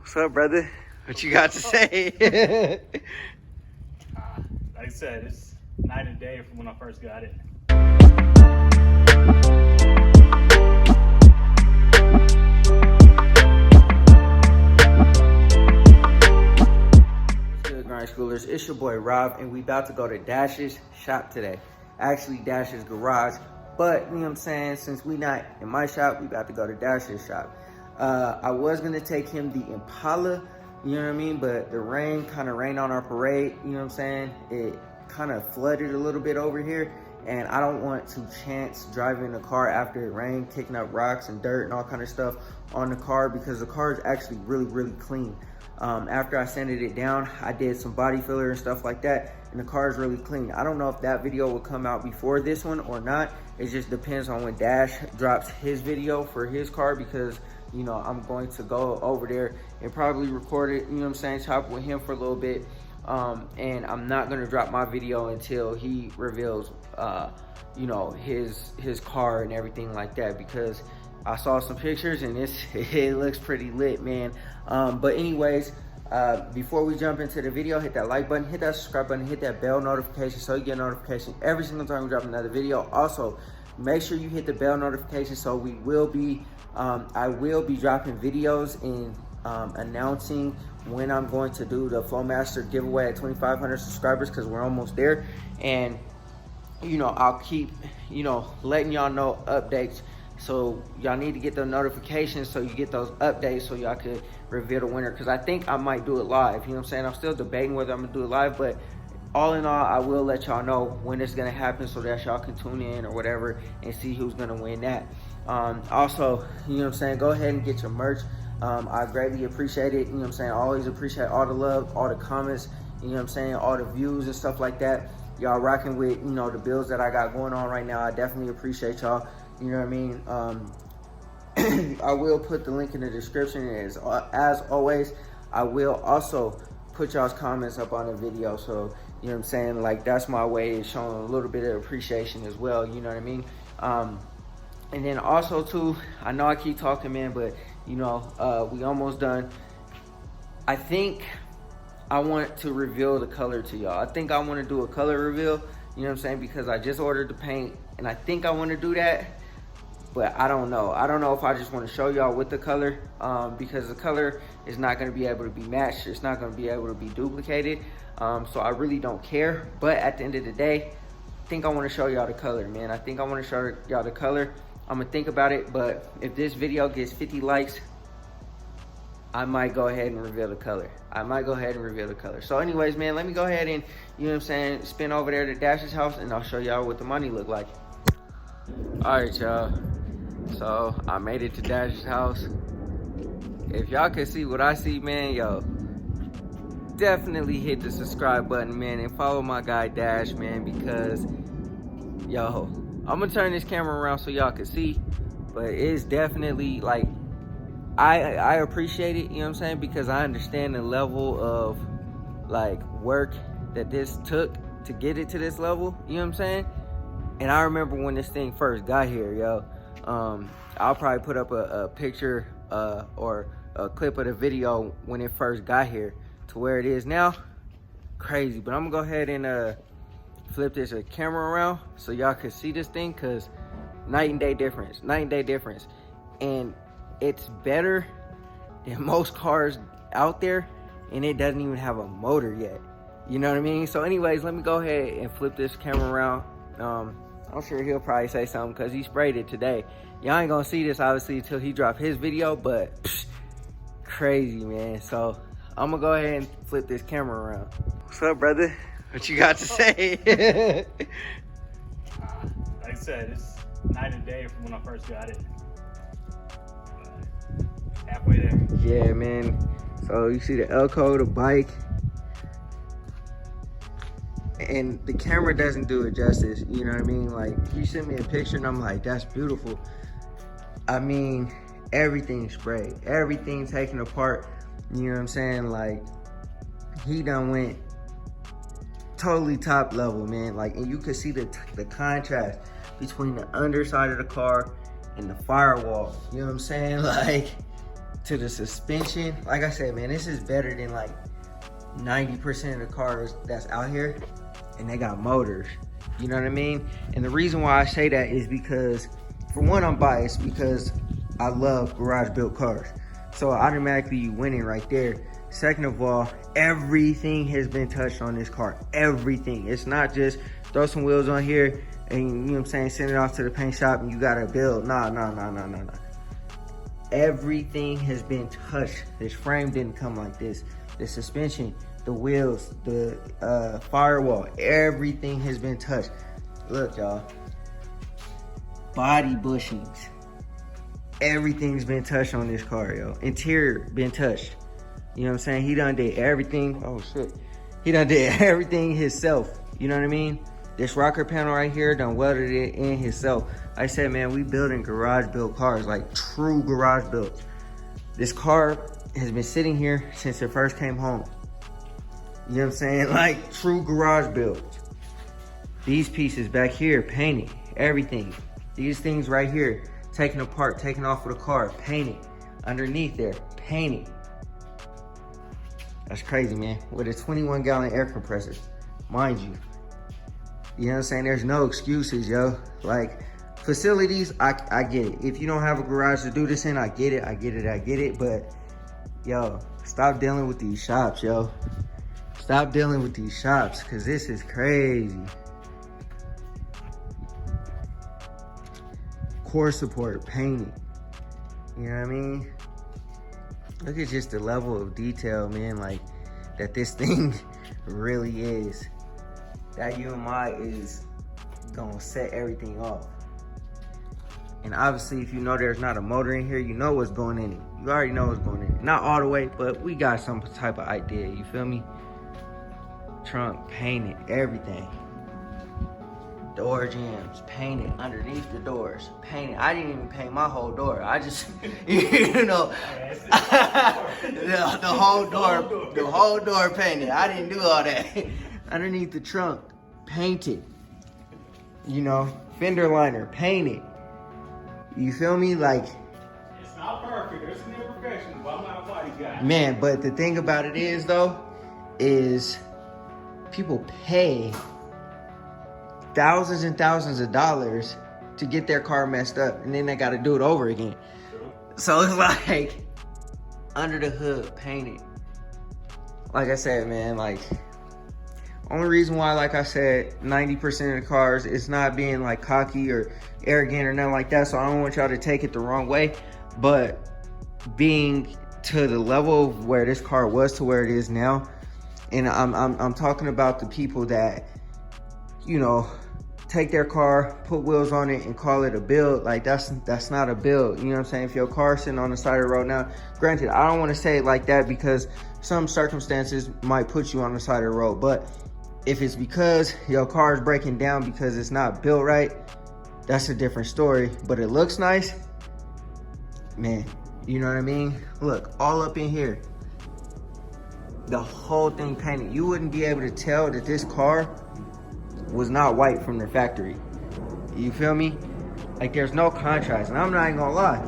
What's up, brother? What you got to say? Like I said, it's night and day from when I first got it. What's good, Grind Schoolers? It's your boy Rob, and we about to go to Dash's shop today. Actually, Dash's garage, but you know what I'm saying? Since we not in my shop, we about to go to Dash's shop. I was gonna take him the Impala, you know what I mean? But the rain kind of rained on our parade, you know what I'm saying? It kind of flooded a little bit over here, and I don't want to chance driving the car after it rained, kicking up rocks and dirt and all kind of stuff on the car, because the car is actually really clean. After I sanded it down, I did some body filler and stuff like that, and the car is really clean. I don't know if that video will come out before this one or not. It just depends on when Dash drops his video for his car, because you know, I'm going to go over there and probably record it, you know what I'm saying, chop with him for a little bit. And I'm not gonna drop my video until he reveals, you know, his car and everything like that, because I saw some pictures and it looks pretty lit, man. But anyways, before we jump into the video, hit that like button, hit that subscribe button, hit that bell notification so you get a notification every single time we drop another video. Also, make sure you hit the bell notification so we will be I will be dropping videos and announcing when I'm going to do the Flowmaster giveaway at 2,500 subscribers, because we're almost there. And you know, I'll keep, you know, letting y'all know updates. So y'all need to get the notifications so you get those updates so y'all could reveal the winner, because I think I might do it live, you know what I'm saying? I'm still debating whether I'm gonna do it live, but all in all, I will let y'all know when it's gonna happen so that y'all can tune in or whatever and see who's gonna win that. Also, you know what I'm saying, go ahead and get your merch. I greatly appreciate it, you know what I'm saying? I always appreciate all the love, all the comments, you know what I'm saying, all the views and stuff like that. Y'all rocking with, you know, the builds that I got going on right now. I definitely appreciate y'all, you know what I mean? I will put the link in the description. As always, I will also put y'all's comments up on the video, so you know what I'm saying, like, that's my way of showing a little bit of appreciation as well, you know what I mean? And then also too, I know I keep talking, man, but you know, we almost done. I think I want to reveal the color to y'all. I think I want to do a color reveal, you know what I'm saying, because I just ordered the paint and I think I want to do that, but I don't know. I don't know if I just want to show y'all with the color, because the color is not going to be able to be matched. It's not going to be able to be duplicated. So I really don't care. But at the end of the day, I think I want to show y'all the color, man. I think I want to show y'all the color. I'm going to think about it. But if this video gets 50 likes, I might go ahead and reveal the color. So anyways, man, let me go ahead and, you know what I'm saying, spin over there to Dash's house, and I'll show y'all what the money look like. All right, y'all. So I made it to Dash's house. If y'all can see what I see, man, yo, definitely hit the subscribe button, man, and follow my guy Dash, man, because yo, I'm gonna turn this camera around so y'all can see, but it's definitely like, I appreciate it, you know what I'm saying, because I understand the level of like work that this took to get it to this level, you know what I'm saying. And I remember when this thing first got here, yo, I'll probably put up a picture or a clip of the video when it first got here to where it is now. Crazy. But I'm gonna go ahead and flip this camera around so y'all can see this thing, because night and day difference, and it's better than most cars out there, and it doesn't even have a motor yet, you know what I mean? So anyways, let me go ahead and flip this camera around. I'm sure he'll probably say something because he sprayed it today. Y'all ain't gonna see this obviously until he drop his video, but crazy, man. So I'm gonna go ahead and flip this camera around. What's up, brother? What you got to say? Like I said, it's night and day from when I first got it. Halfway there. Yeah, man. So you see the Elko, the bike, and the camera doesn't do it justice, you know what I mean? Like, he sent me a picture and I'm like, that's beautiful. I mean, everything's sprayed, everything taken apart, you know what I'm saying? Like, he done went totally top level, man. Like, and you can see the contrast between the underside of the car and the firewall, you know what I'm saying? Like, to the suspension. Like I said, man, this is better than like 90% of the cars that's out here, and they got motors. You know what I mean? And the reason why I say that is because, for one, I'm biased because I love garage built cars. So automatically you winning right there. Second of all, everything has been touched on this car. Everything. It's not just throw some wheels on here and, you know what I'm saying, send it off to the paint shop and you gotta build. Nah. Everything has been touched. This frame didn't come like this. The suspension, the wheels, the firewall, everything has been touched. Look, y'all. Body bushings. Everything's been touched on this car, yo. Interior been touched. You know what I'm saying? He done did everything. Oh, shit. He done did everything himself. You know what I mean? This rocker panel right here done welded it in himself. Like I said, man, we building garage built cars, like true garage built. This car has been sitting here since it first came home. You know what I'm saying? Like true garage built. These pieces back here, painted, everything. These things right here, taken apart, taken off of the car, painted. Underneath there, painted. That's crazy, man. With a 21-gallon air compressor, mind you. You know what I'm saying? There's no excuses, yo. Like, facilities, I get it. If you don't have a garage to do this in, I get it. But, yo, stop dealing with these shops, yo. Stop dealing with these shops, because this is crazy. Core support, painting. You know what I mean? Look at just the level of detail, man, like, that this thing really is. That UMI is gonna set everything off. And obviously, if you know there's not a motor in here, you know what's going in it. You already know what's going in it. Not all the way, but we got some type of idea, you feel me? Trunk painted, everything. Door jambs painted underneath the doors, painted. I didn't even paint my whole door. I just, you know, the whole door painted. I didn't do all that. Underneath the trunk, painted. You know, fender liner, painted. You feel me? Like, it's not perfect. There's some imperfections, but I'm not a body guy. Man, but the thing about it is, though, is people pay thousands and thousands of dollars to get their car messed up, and then they got to do it over again. So it's like under the hood, painted. Like I said, man, like only reason why, like I said, 90% of the cars, it's not being like cocky or arrogant or nothing like that. So I don't want y'all to take it the wrong way, but being to the level of where this car was to where it is now, and I'm talking about the people that, you know, take their car, put wheels on it, and call it a build. Like, that's not a build. You know what I'm saying? If your car's sitting on the side of the road now, granted, I don't want to say it like that because some circumstances might put you on the side of the road. But if it's because your car is breaking down because it's not built right, that's a different story. But it looks nice, man. You know what I mean? Look, all up in here, the whole thing painted. You wouldn't be able to tell that this car was not white from the factory. You feel me? Like, there's no contrast. And I'm not even gonna lie,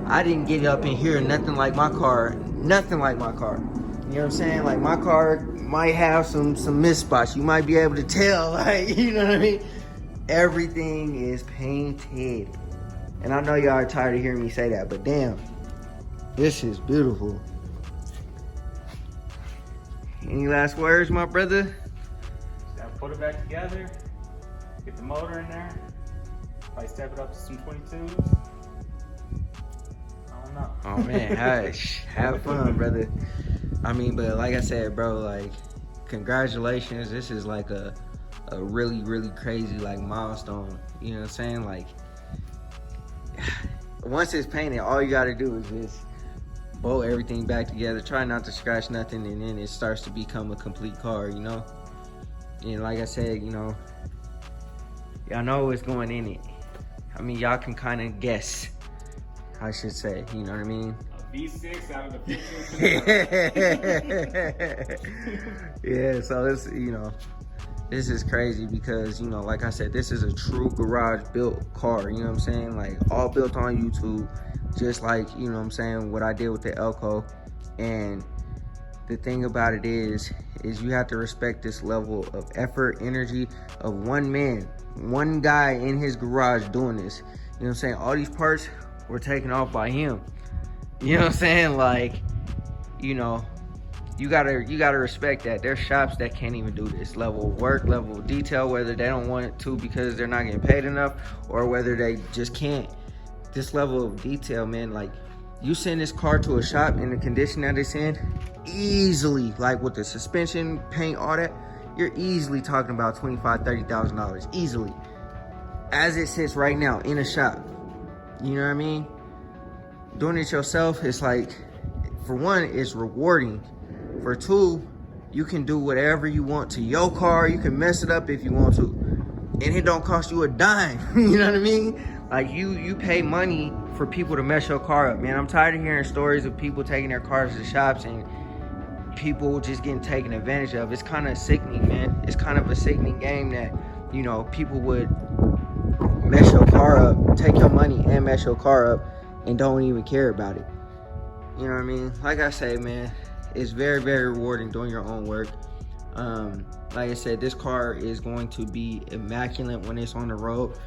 I didn't get up in here nothing like my car. Nothing like my car. You know what I'm saying? Like, my car might have some missed spots. You might be able to tell, like, you know what I mean? Everything is painted. And I know y'all are tired of hearing me say that, but damn, this is beautiful. Any last words, my brother? Put it back together, get the motor in there, probably step it up to some 22s. I don't know. Oh man, have fun, brother. I mean, but like I said, bro, like, congratulations. This is like a really, really crazy, like, milestone. You know what I'm saying? Like, once it's painted, all you gotta do is just bolt everything back together. Try not to scratch nothing, and then it starts to become a complete car, you know? And like I said, you know, y'all know what's going in it. I mean, y'all can kind of guess, I should say, you know what I mean? A V6 out of the picture. Yeah, so it's, you know, this is crazy because, you know, like I said, this is a true garage built car, you know what I'm saying? Like, all built on YouTube, just like, you know what I'm saying, what I did with the Elko. And the thing about it is you have to respect this level of effort, energy of one man, one guy in his garage doing this. You know what I'm saying? All these parts were taken off by him. You know what I'm saying? Like, you know, you gotta respect that. There's shops that can't even do this level of work, level of detail, whether they don't want it to because they're not getting paid enough or whether they just can't. This level of detail, man, like, you send this car to a shop in the condition that it's in, easily, like with the suspension, paint, all that, you're easily talking about $25,000, $30,000, easily. As it sits right now in a shop, you know what I mean? Doing it yourself, it's like, for one, it's rewarding. For two, you can do whatever you want to your car. You can mess it up if you want to, and it don't cost you a dime. You know what I mean? Like, you pay money for people to mess your car up, man. I'm tired of hearing stories of people taking their cars to shops and people just getting taken advantage of. It's kind of sickening, man. It's kind of a sickening game that, you know, people would mess your car up, take your money and mess your car up and don't even care about it. You know what I mean? Like I say, man, it's very, very rewarding doing your own work. Like I said, this car is going to be immaculate when it's on the road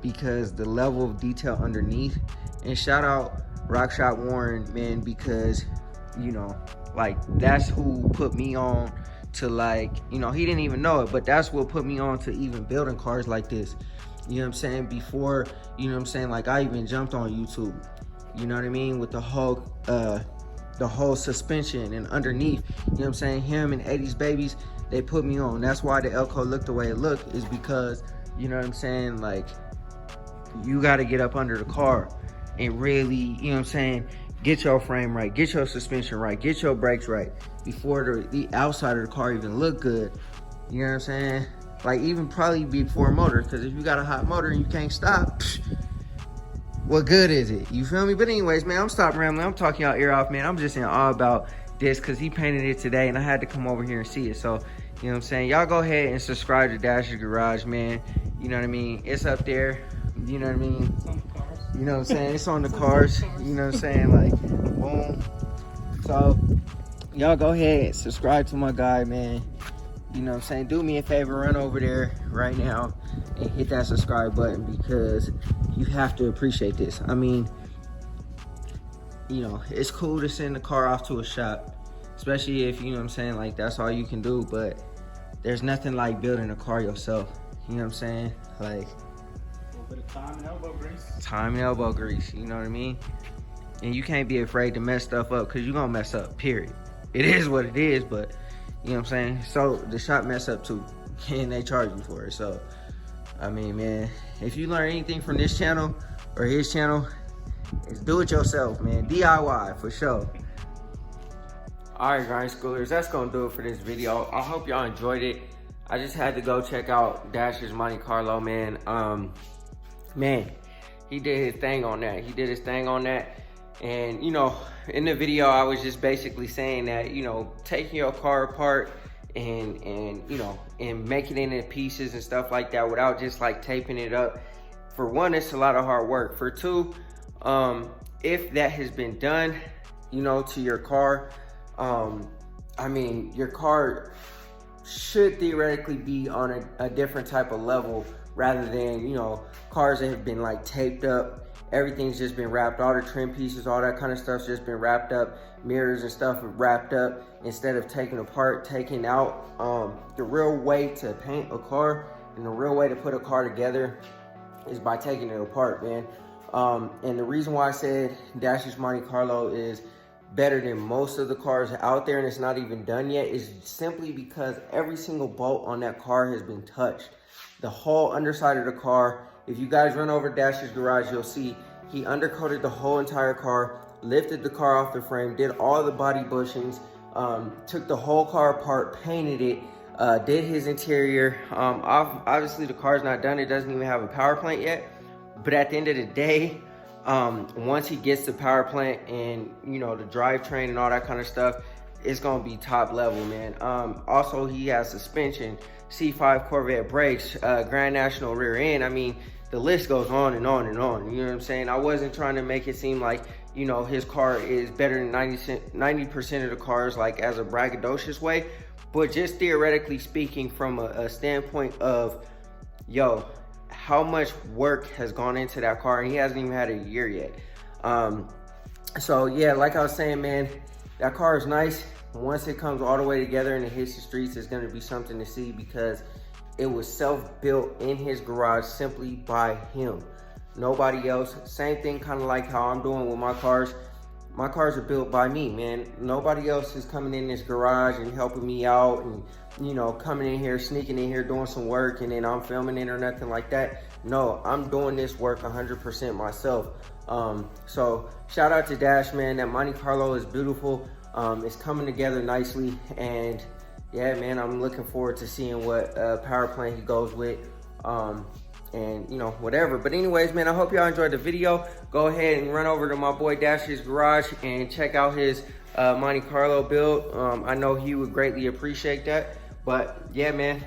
because the level of detail underneath. And shout out Rock Shop Warren, man, because, you know, like, that's who put me on to, like, you know, he didn't even know it, but that's what put me on to even building cars like this. You know what I'm saying? Before, you know what I'm saying, like, I even jumped on YouTube, you know what I mean, with the whole suspension and underneath, you know what I'm saying, him and 80s Babies, they put me on. That's why the Elko looked the way it looked, is because, you know what I'm saying, like, you got to get up under the car and really, you know what I'm saying, get your frame right, get your suspension right, get your brakes right before the outside of the car even look good. You know what I'm saying? Like, even probably before motor, because if you got a hot motor and you can't stop, what good is it? You feel me? But anyways, man, I'm stopping rambling. I'm talking y'all ear off, man. I'm just in awe about this because he painted it today and I had to come over here and see it. So, you know what I'm saying? Y'all go ahead and subscribe to Dash's Garage, man. You know what I mean? It's up there. You know what I mean? It's on the cars. You know what I'm saying? It's on the cars. You know what I'm saying? Like, boom. So, y'all go ahead and subscribe to my guy, man. You know what I'm saying? Do me a favor, run over there right now and hit that subscribe button because you have to appreciate this. I mean, you know, it's cool to send the car off to a shop, especially if, you know what I'm saying, like, that's all you can do, but there's nothing like building a car yourself. You know what I'm saying? Like, A little bit of time and elbow grease. Time and elbow grease, you know what I mean? And you can't be afraid to mess stuff up because you're going to mess up, period. It is what it is, but, you know what I'm saying? So, the shop mess up too, and they charge you for it. So, I mean, man, if you learn anything from this channel or his channel, it's do it yourself, man. DIY, for sure. All right, grind schoolers, that's going to do it for this video. I hope y'all enjoyed it. I just had to go check out Dash's Monte Carlo, man. Man, he did his thing on that. And, you know, in the video, I was just basically saying that, you know, taking your car apart and you know, and making it into pieces and stuff like that without just like taping it up. For one, it's a lot of hard work. For two, if that has been done, you know, to your car, I mean, your car should theoretically be on a different type of level rather than, you know, cars that have been like taped up. Everything's just been wrapped, all the trim pieces, all that kind of stuff's just been wrapped up. Mirrors and stuff are wrapped up instead of taking apart, taking out. The real way to paint a car and the real way to put a car together is by taking it apart, man. And the reason why I said Dash's Monte Carlo is better than most of the cars out there and it's not even done yet is simply because every single bolt on that car has been touched. The whole underside of the car, if you guys run over Dash's Garage, you'll see he undercoated the whole entire car, lifted the car off the frame, did all the body bushings, took the whole car apart, painted it, did his interior. Obviously the car's not done, it doesn't even have a power plant yet, but at the end of the day, once he gets the power plant and, you know, the drivetrain and all that kind of stuff, it's gonna be top level, man. Also, he has suspension, C5 Corvette brakes, Grand National rear end. I mean, the list goes on and on and on. You know what I'm saying? I wasn't trying to make it seem like, you know, his car is better than 90% of the cars, like as a braggadocious way, but just theoretically speaking, from a standpoint of, yo, how much work has gone into that car, and he hasn't even had a year yet. So yeah, like I was saying, man, that car is nice. Once it comes all the way together and it hits the streets, it's gonna be something to see, because it was self-built in his garage simply by him. Nobody else. Same thing kind of like how I'm doing with my cars. My cars are built by me, man. Nobody else is coming in this garage and helping me out and, you know, coming in here, sneaking in here, doing some work, and then I'm filming it or nothing like that. No, I'm doing this work 100% myself. So shout out to Dash, man. That Monte Carlo is beautiful. It's coming together nicely, and yeah, man, I'm looking forward to seeing what power plant he goes with, and you know, whatever. But anyways, man, I hope y'all enjoyed the video. Go ahead and run over to my boy Dash's garage and check out his Monte Carlo build. I know he would greatly appreciate that. But yeah, man,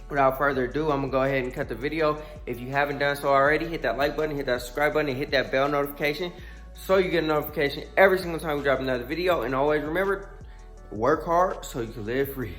without further ado, I'm gonna go ahead and cut the video. If you haven't done so already, hit that like button, hit that subscribe button, and hit that bell notification so you get a notification every single time we drop another video. And always remember, work hard so you can live free.